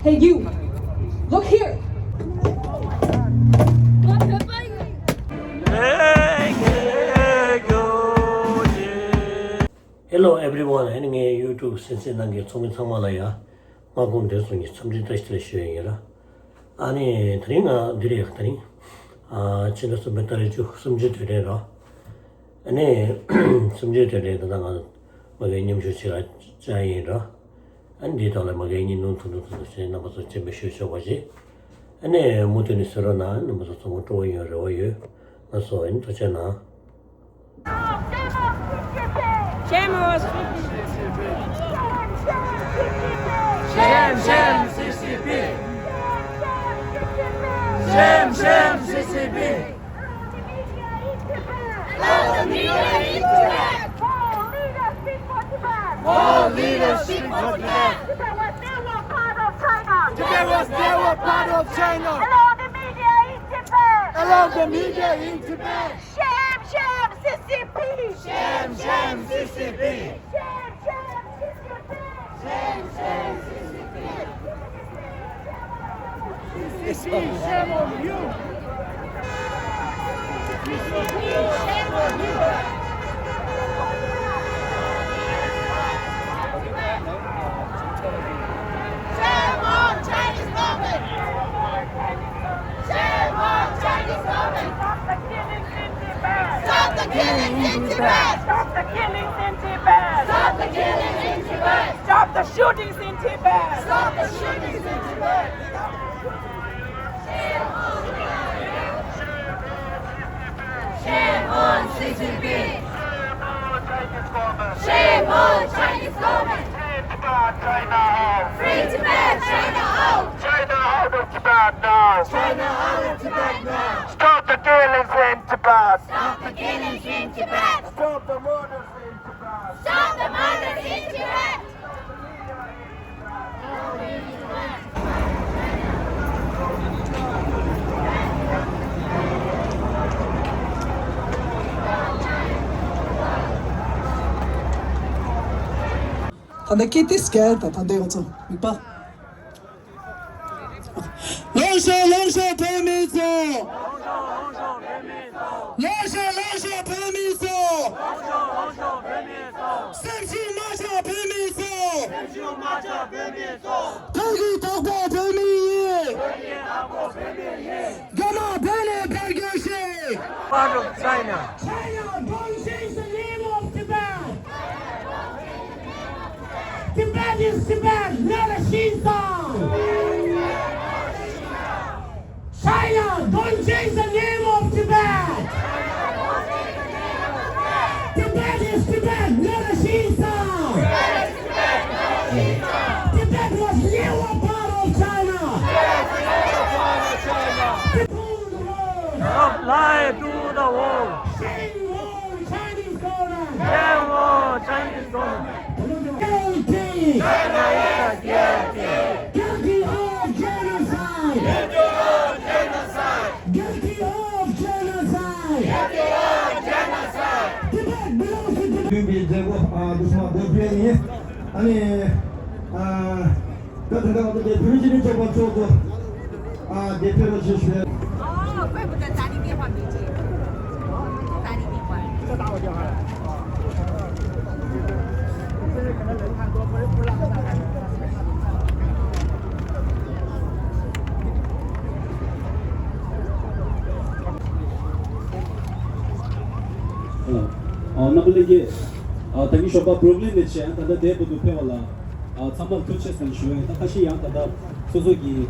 Hey, you. Look here. Hello everyone. Any YouTube since nange 총민 상말아야 마군 대송이 참지다시들 시행이라 아니 드링아 드리 했더니 지나서 멘탈이 쭉 숨지 되래라 아니 숨지 되래다 나가 마게님 주시라 자이라 안디 달라 마게님 눈투도 나가서 집에 쉬셔가지 아니 모든이 서러나 너무서 좀 도와요 나서 인터잖아 Shamus! Sham CCP! Sham CCP! All the media in Tibet! All leadership for Tibet! Tibet was never part of China! Tibet was never part of China! Allow the media in Tibet! Allow the media in Tibet! Sham CCP! Sham CCP! Sham CCP! Shame on you! Shame on you! Shame on Chinese government! Shame on Chinese government! Stop the killings in Tibet! Stop the killings in Tibet! Stop the killings in Tibet! Stop the shootings in Tibet! Stop the shootings in Tibet! Shame on CCP! Shame on Chinese government! Free Tibet, China out! China out of Tibet now! China out of Tibet now! Stop the killings in Tibet! Stop the killings in Tibet! Stop the murders in Tibet! Stop the murders in Tibet! T'en as qui était scared? Attendez, on tient. Mais pas. Longe permiso! Longe permiso! Sensu macha permiso! Peggy Tokbo permiso! Gama Bene Pergushe! Part of China! China, don't change the name of Tibet! Tibet is Tibet, not a Xinjiang! China, don't change the name of Tibet! Tibet is Tibet, not a Xinjiang! Tibet was never part of China! Stop lie to the world! Shame on Chinese government! Shame on Chinese government! Guilty! China is guilty! Guilty of genocide! Guilty of genocide! Guilty of genocide! Guilty of genocide! Tibet belongs to Tibet! 준비되고 무슨 대표행위 아니 같은 경우도 대표진이 저번 주도 대표로 주시면 哦，怪不得打你电话没接，打你电话。再打我电话了。那么那个等于说把 problem 的钱，他的대부도 배워라. 참말 투체선 주에 다시 양다다 소속이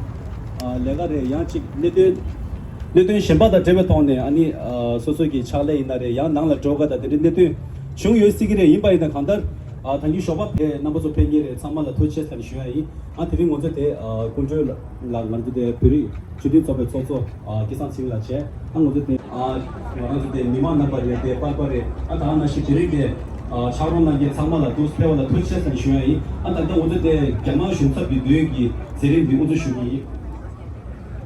내가래 양치 내든 셴바다 데베톤네 아니 소속이 차례 이날에 양 낭라 조가다 내든 중요시기래 인바이다 간다 당기 쇼바 넘버서 팽게래 참말 투체선 주에 아트리 먼저 대 군조 라만데 페리 주디 접에 소소 기산 시밀라체 한국도 대 미만 넘버에 대 빠빠레 다나시 드리게 차로나게 상마다 도스페와다 투체선 주에 안다 오데 개마 슌탑이 되기 세린 비우도 슈기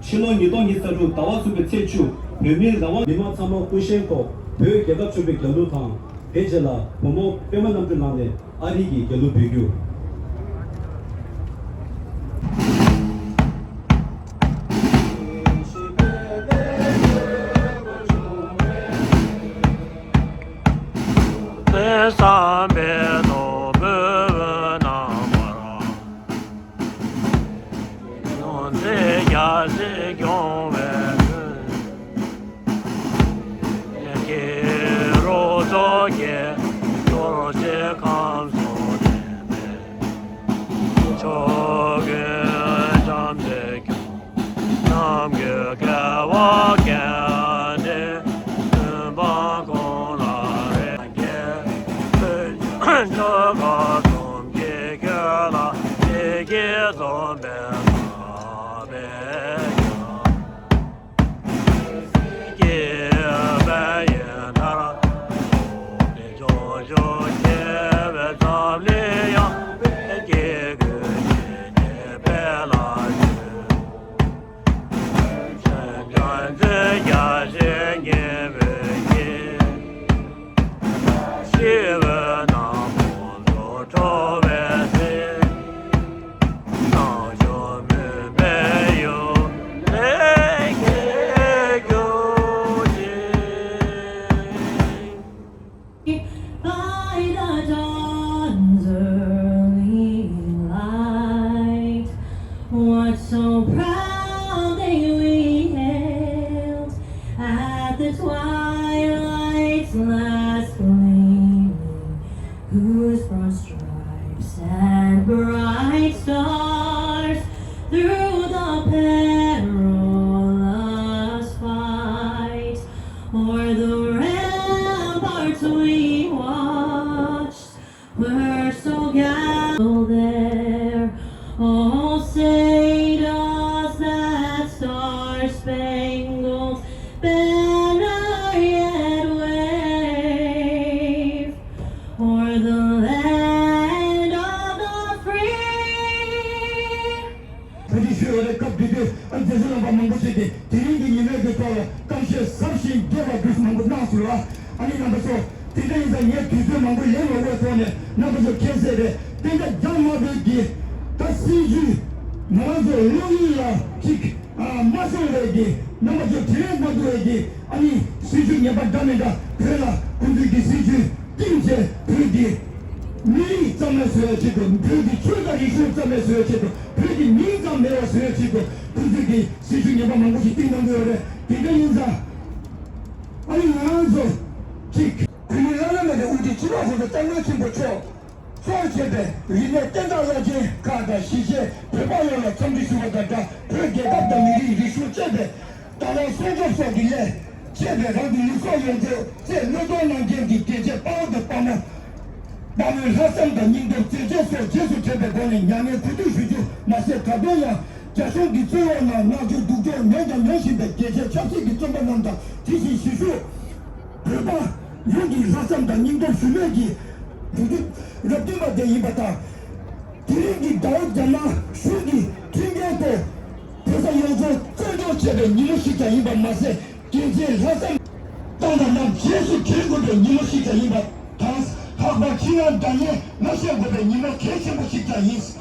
실로 니동이 서로 다와수베 체추 메밀 다와 미마 참마 쿠셴코 배 개가 주베 결루탕 배젤라 모모 빼만 남들 나네 아리기 결루 비교 By the dawn's early light, what so proudly we hailed at the twilight's last gleaming, whose broad stripes and bright stars through the perilous fight o'er the ramparts we watched were so gallant there. Oh, say does that star-spangled banner yet wave o'er the land of the free? Pretty sure the cup did it, and there's another Mongo City. Tiringi United Power, Kamsha Samshin, Geva Grismango Nasura, and number so. Today is a year to do Mongo Yellow work on it. Number of kids there. Then the Jama Bigi, Tassiju, Mazo Luya, Chick, Muscle Lady, number of Train Maduegi, Ani, Siju Yabadamida, Prela, Kundigi Siju, Tinge, Pretty. Me, some chicken, pretty sugar issue, some chicken, pretty meat on their chicken, pretty Siju Yabamango, Ting on the Tiganza. I answer, Chick. 우리나라는 우리 집안에서 짱나친 거죠. 소아체대 리네 땡가라지 가다 시제 배바요라 점비수가 갔다 그렇게 갔다 미리 리수체대 다른 소적속이래 제대로 리수연제 제 너도는 게기 제제 빠오도 빠나 밤을 하상다 님도 제제서 제수체대 보는 양의 구두수주 마세 가도야 자석이 쪼어나 나주 두조 내가 내신데 제제 잡식이 좀 난다 지시 시수 배바 여기 사람다 님도 수맥이 부디 럽디마 대이바다 드링기 다오잖아 수기 튕겨도 그래서 여기서 쩔쩔쩔에 니모시가 이바 맛에 이제 사람 땅나남 제수 길고도 니모시가 이바 다스 하바 지난 땅에 마셔보다 니모 개체모시가 있어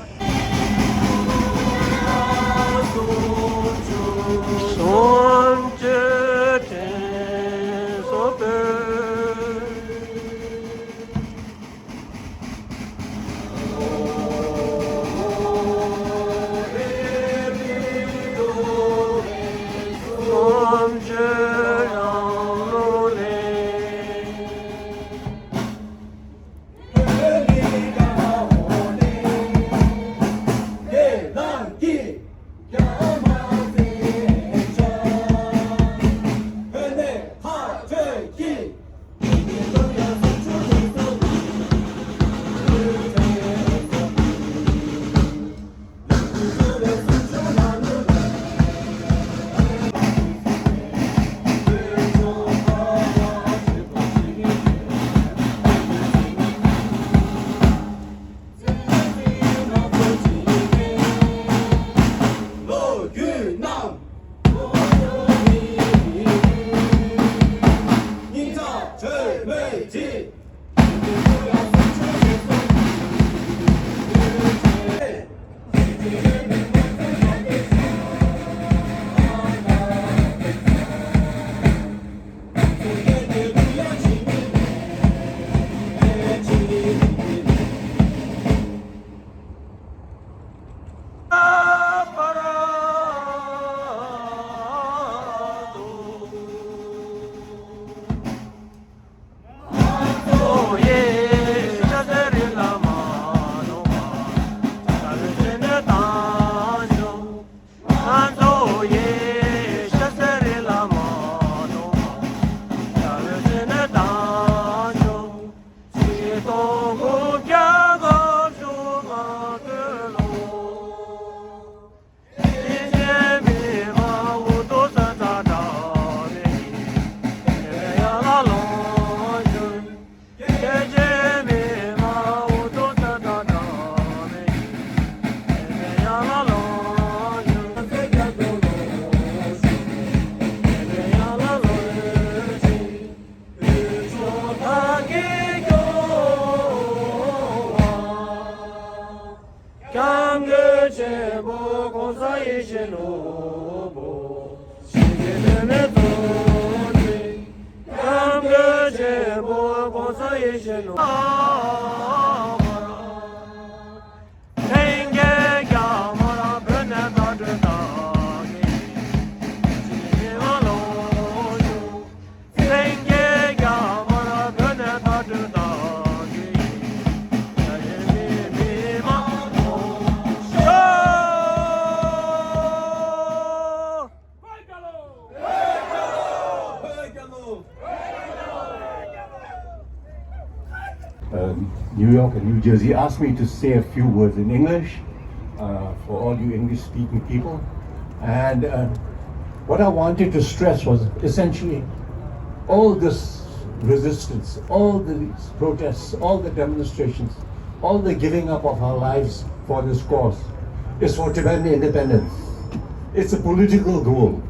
제보 고사의 신호보 시계는 돈이 감그 제보 고사의 신호 생계가 뭐라 변해다 주다니 지내말로요 생계가 뭐라 변해다 주다니 New York and New Jersey asked me to say a few words in English for all you English-speaking people. And what I wanted to stress was essentially all this resistance, all these protests, all the demonstrations, all the giving up of our lives for this cause is for Tibetan independence. It's a political goal.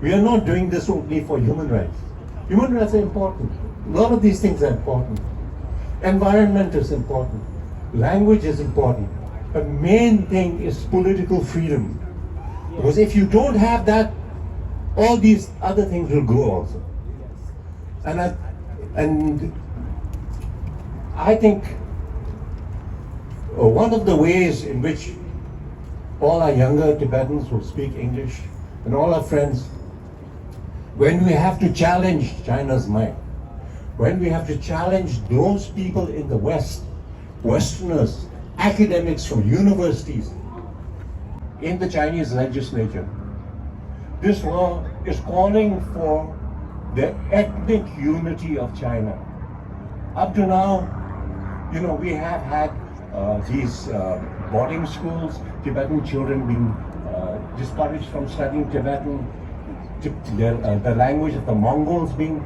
We are not doing this only for human rights. Human rights are important. A lot of these things are important. Environment is important. Language is important. But main thing is political freedom. Because if you don't have that, all these other things will go also. And I think one of the ways in which all our younger Tibetans who speak English and all our friends, when we have to challenge China's mind, when we have to challenge those people in the West, Westerners, academics from universities, in the Chinese legislature, this law is calling for the ethnic unity of China. Up to now, we have had these boarding schools, Tibetan children being discouraged from studying Tibetan, the language of the Mongols being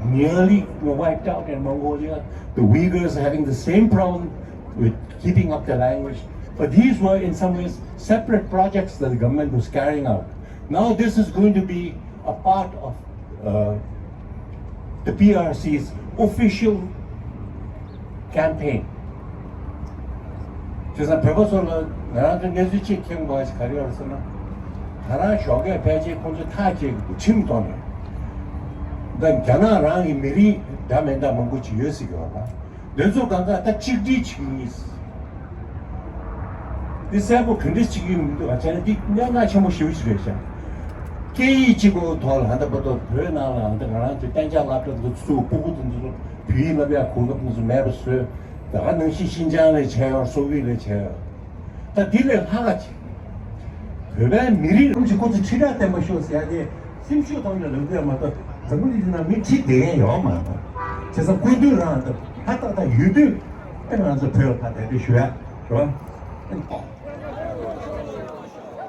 nearly wiped out in Mongolia, the Uyghurs having the same problem with keeping up the language. But these were in some ways separate projects that the government was carrying out. Now this is going to be a part of the PRC's official campaign. 그래서 배고서는 나한테 내주치 경보에서 가려서는 하나 쇼게 배지 콘주 타지 침도네. 난 견아랑이 미리 다면다 먹고 지었어요. 내서 간다 딱 직지 치기스. 디세고 근데 지금 저는 내가 처음 쉬우시래요. 게이 지고 돌 한다부터 변하나 한다 가라한테 땡자라도 수 보고든지 비나비아 공급무슨 매버스 나는 신장의 제어 소위의 제어 다 딜을 하가지 그래 미리 음식 고치 치료 때문에 쉬었어야 돼 심슈 돈을 넣으면서 정글이나 미치 돼요 막 그래서 구두라한테 하다가 유두 때문에 배워다 되게 쉬어 좋아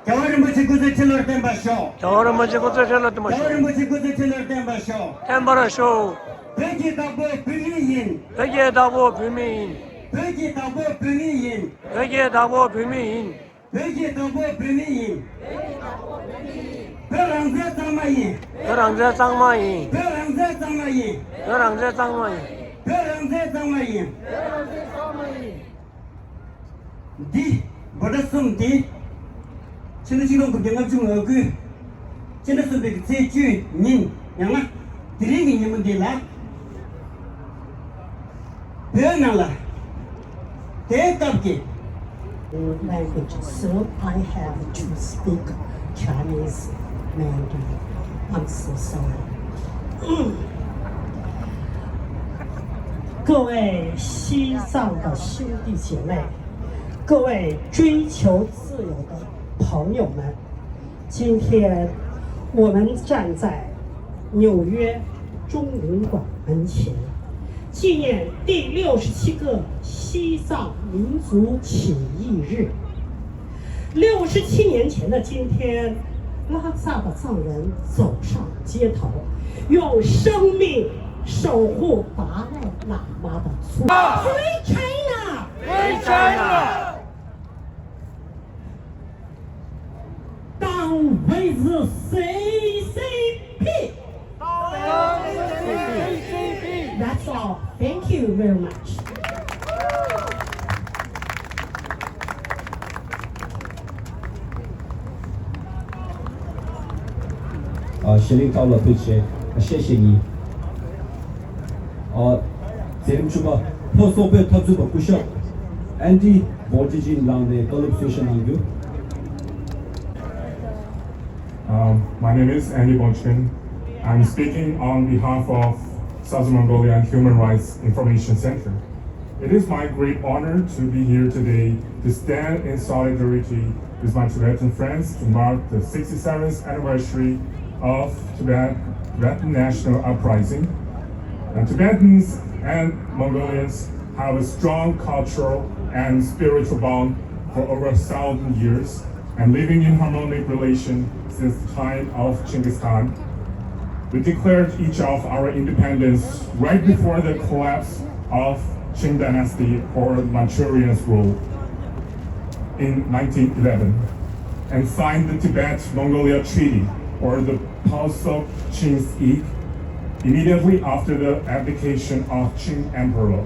겨울은 뭐지 구두 칠러 때 마셔 겨울은 뭐지 구두 칠러 때 마셔 겨울은 뭐지 구두 칠러 때 마셔 템버러 쇼 백이다보 비밀인 백예다보 비밀인 백이다보 비밀인 백예다보 비밀인 백이다보 비밀인 벼랑제 장마인 벼랑제 장마인 벼랑제 장마인 벼랑제 장마인 벼랑제 장마인 디 버렸음 디 지금 그 경험 중에 그 지나서 그 제주 닌 양아 드링이 있는 데라 배나라 대답게 language, so I have to speak Chinese Mandarin. I'm so sorry. 各位西藏的兄弟姐妹，各位追求自由的朋友们，今天我们站在纽约中领馆门前，纪念第67个西藏民族起义日。67年前的今天，拉萨的藏人走上街头，用生命守护达赖喇嘛的尊严。Free China! Free China! Down with the CCP! That's all. Thank you very much. 学领到了对接，谢谢你。제임 주가 포소베 탑주바 쿠셔 앤디 보지진 라운드 걸럽 소셜 한규. My name is Andy Bonchkin. I'm speaking on behalf of Southern Mongolian Human Rights Information Center. It is my great honor to be here today to stand in solidarity with my Tibetan friends to mark the 67th anniversary of Tibetan National Uprising. And Tibetans and Mongolians have a strong cultural and spiritual bond for over 1,000 years and living in harmonic relation since the time of Genghis Khan. We declared each of our independence right before the collapse of Qing dynasty or Manchurian rule in 1911 and signed the Tibet-Mongolia Treaty or the Pao-Sok-Qing immediately after the abdication of Qing Emperor.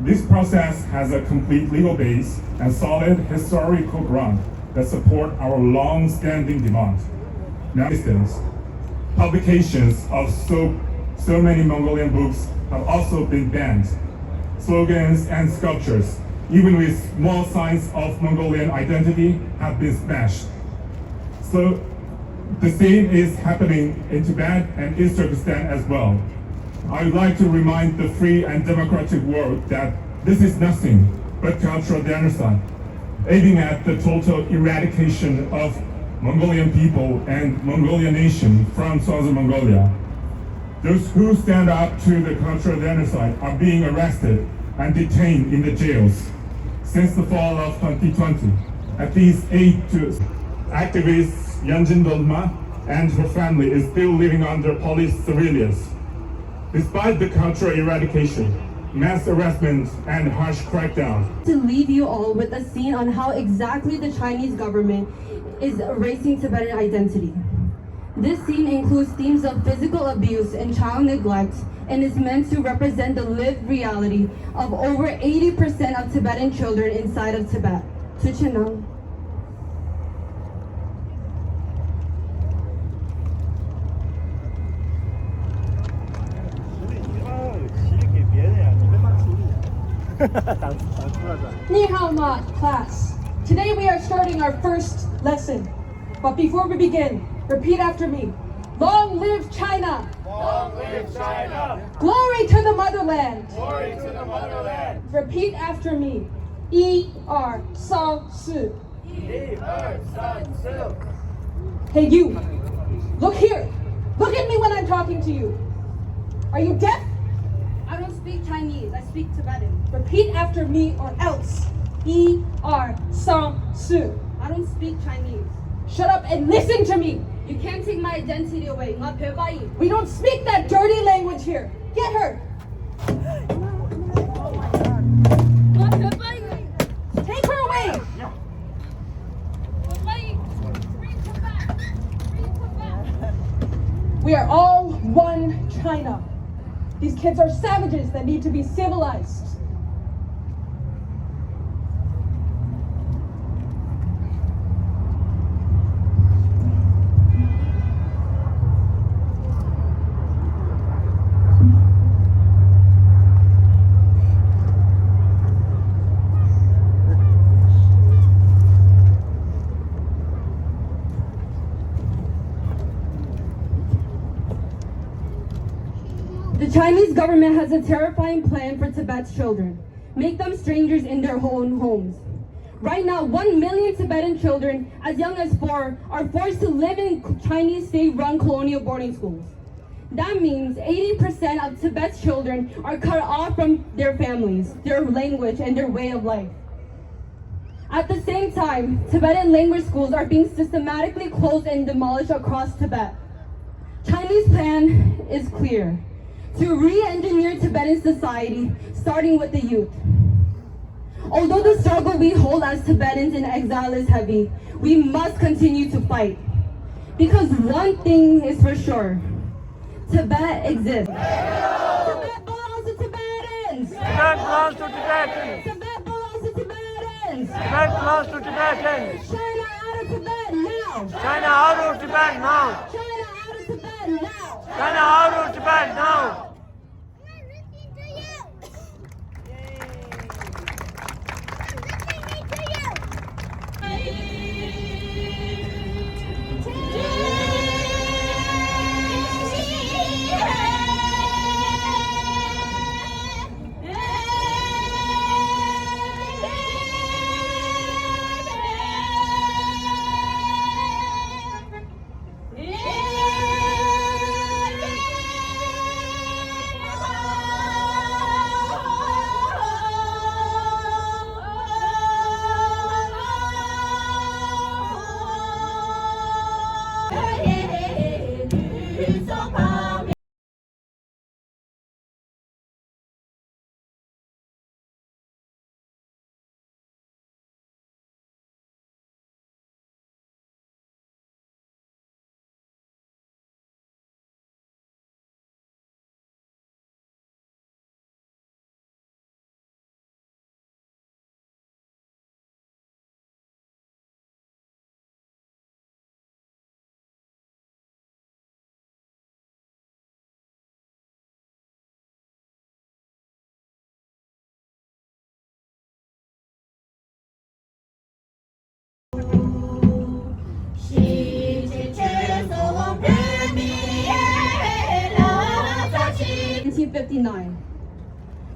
This process has a complete legal base and solid historical ground that support our long-standing demand. Now, publications of so many Mongolian books have also been banned. Slogans and sculptures, even with small signs of Mongolian identity, have been smashed. So the same is happening in Tibet and East Turkestan as well. I would like to remind the free and democratic world that this is nothing but cultural genocide, aiming at the total eradication of Mongolian people and Mongolian nation from Southern Mongolia. Those who stand up to the cultural genocide are being arrested and detained in the jails. Since the fall of 2020, at least 8 activists Yanjin Dolma and her family is still living under police surveillance. Despite the cultural eradication, mass arrestments and harsh crackdowns. To leave you all with a scene on how exactly the Chinese government is erasing Tibetan identity. This scene includes themes of physical abuse and child neglect and is meant to represent the lived reality of over 80% of Tibetan children inside of Tibet. Tuchenang. Ni hao ma, class. Today we are starting our first lesson. But before we begin, repeat after me. Long live China! Long live China! Glory to the motherland! Glory to the motherland! Repeat after me. 1, 2, 3, 4. 1, 2, 3, 4. Hey you! Look here! Look at me when I'm talking to you! Are you deaf? I don't speak Chinese, I speak Tibetan. Repeat after me or else. 1, 2, 3. I don't speak Chinese. Shut up and listen to me! You can't take my identity away. We don't speak that dirty language here. Get her! Take her away! We are all one China. These kids are savages that need to be civilized. The Chinese government has a terrifying plan for Tibet's children. Make them strangers in their own homes. Right now, 1 million Tibetan children as young as 4 are forced to live in Chinese state-run colonial boarding schools. That means 80% of Tibet's children are cut off from their families, their language, and their way of life. At the same time, Tibetan language schools are being systematically closed and demolished across Tibet. Chinese plan is clear: to re-engineer Tibetan society, starting with the youth. Although the struggle we hold as Tibetans in exile is heavy, we must continue to fight. Because one thing is for sure: Tibet exists. Tibet belongs to Tibetans! Tibet belongs to Tibetans! Tibet belongs to Tibetans! Tibet belongs to Tibetans! China out of Tibet now! China out of Tibet now! China out of Tibet China out of Tibet now.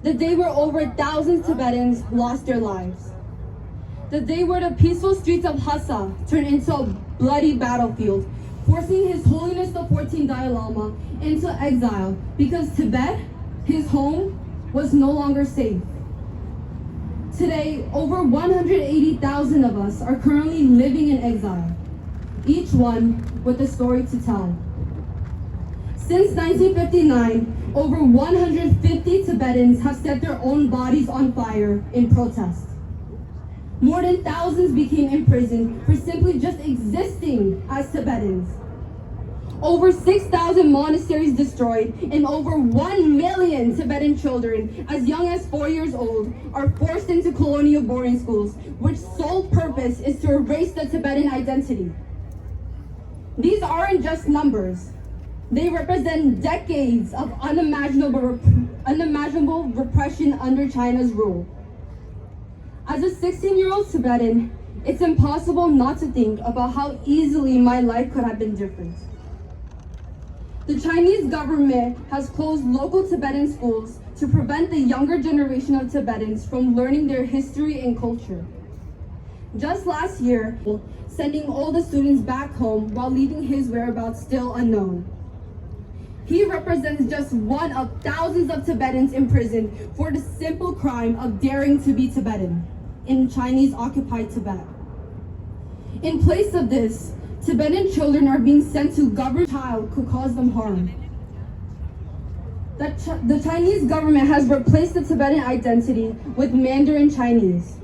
The day where over thousands Tibetans lost their lives. The day where the peaceful streets of Lhasa turned into a bloody battlefield, forcing His Holiness the 14th Dalai Lama into exile because Tibet, his home, was no longer safe. Today, over 180,000 of us are currently living in exile, each one with a story to tell. Since 1959, over 150 Tibetans have set their own bodies on fire in protest. More than thousands became imprisoned for simply just existing as Tibetans. Over 6,000 monasteries destroyed, and over 1 million Tibetan children as young as 4 years old are forced into colonial boarding schools, which sole purpose is to erase the Tibetan identity. These aren't just numbers. They represent decades of unimaginable repression under China's rule. As a 16-year-old Tibetan, it's impossible not to think about how easily my life could have been different. The Chinese government has closed local Tibetan schools to prevent the younger generation of Tibetans from learning their history and culture. Just last year, sending all the students back home while leaving his whereabouts still unknown. He represents just one of thousands of Tibetans imprisoned for the simple crime of daring to be Tibetan in Chinese-occupied Tibet. In place of this, Tibetan children are being sent to government child could cause them harm. The Chinese government has replaced the Tibetan identity with Mandarin Chinese.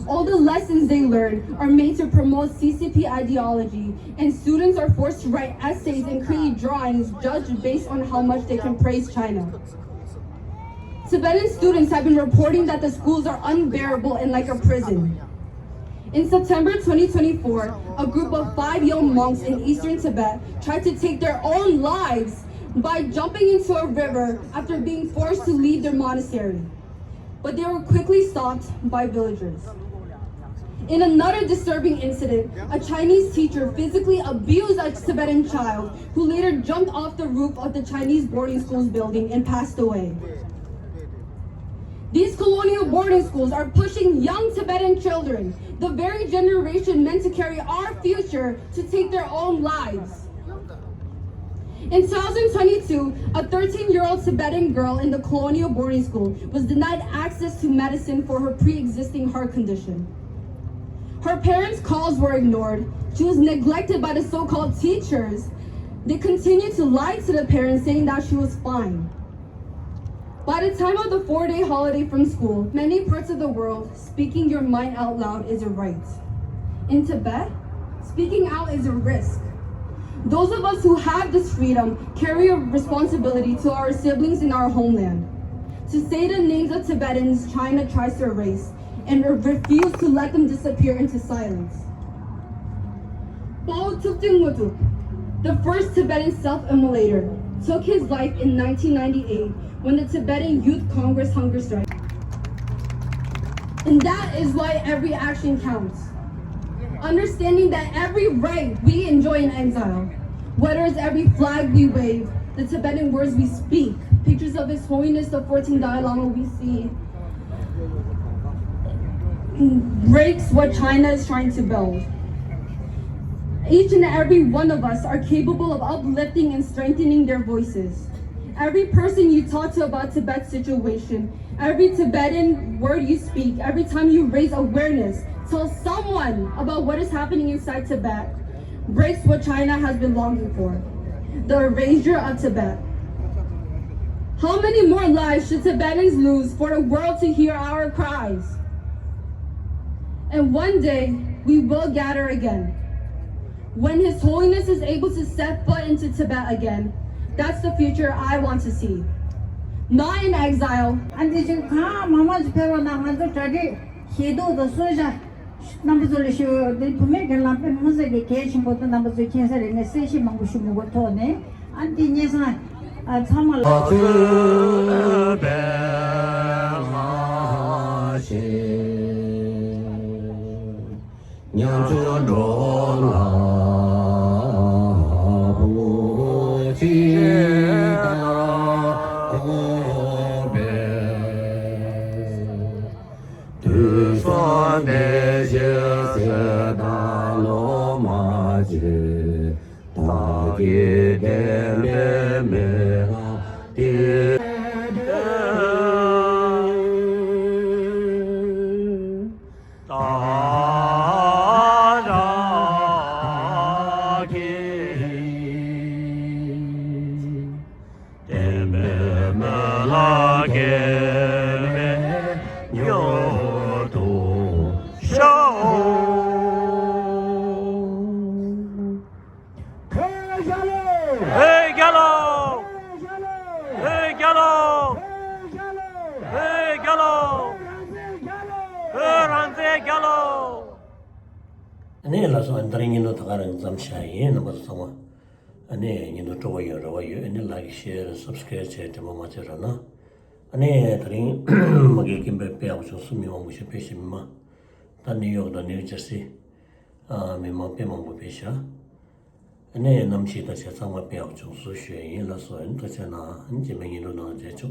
All the lessons they learn are made to promote CCP ideology, and students are forced to write essays and create drawings judged based on how much they can praise China. Tibetan students have been reporting that the schools are unbearable and like a prison. In September 2024, a group of 5 young monks in eastern Tibet tried to take their own lives by jumping into a river after being forced to leave their monastery. But they were quickly stopped by villagers. In another disturbing incident, a Chinese teacher physically abused a Tibetan child who later jumped off the roof of the Chinese boarding school's building and passed away. These colonial boarding schools are pushing young Tibetan children, the very generation meant to carry our future, to take their own lives. In 2022, a 13-year-old Tibetan girl in the colonial boarding school was denied access to medicine for her pre-existing heart condition. Her parents' calls were ignored. She was neglected by the so-called teachers. They continued to lie to the parents, saying that she was fine. By the time of the 4-day holiday from school, many parts of the world, speaking your mind out loud is a right. In Tibet, speaking out is a risk. Those of us who have this freedom carry a responsibility to our siblings in our homeland, to say the names of Tibetans China tries to erase, and refuse to let them disappear into silence. Paul Tuktingmutu, the first Tibetan self-immolator, took his life in 1998 when the Tibetan Youth Congress hunger strike. And that is why every action counts. Understanding that every right we enjoy in exile, whether it's every flag we wave, the Tibetan words we speak, pictures of His Holiness the 14th Dalai Lama we see, breaks what China is trying to build. Each and every one of us are capable of uplifting and strengthening their voices. Every person you talk to about Tibet's situation, every Tibetan word you speak, every time you raise awareness, tell someone about what is happening inside Tibet, breaks what China has been longing for, the erasure of Tibet. How many more lives should Tibetans lose for the world to hear our cries? And one day, we will gather again. When His Holiness is able to set foot into Tibet again, that's the future I want to see. Not in exile. ane la so andring no thagaran zamshaye namaz sama ane nino toyo rawayo ane like share subscribe che te mama cherana ane tring magi kimbe pe awu sumi mo mushe peshimma tani yo da New Jersey me ma pe mo pesha ane namchi ta che sama pe awu su shue yin la so en ta che na nji me yin no na je chu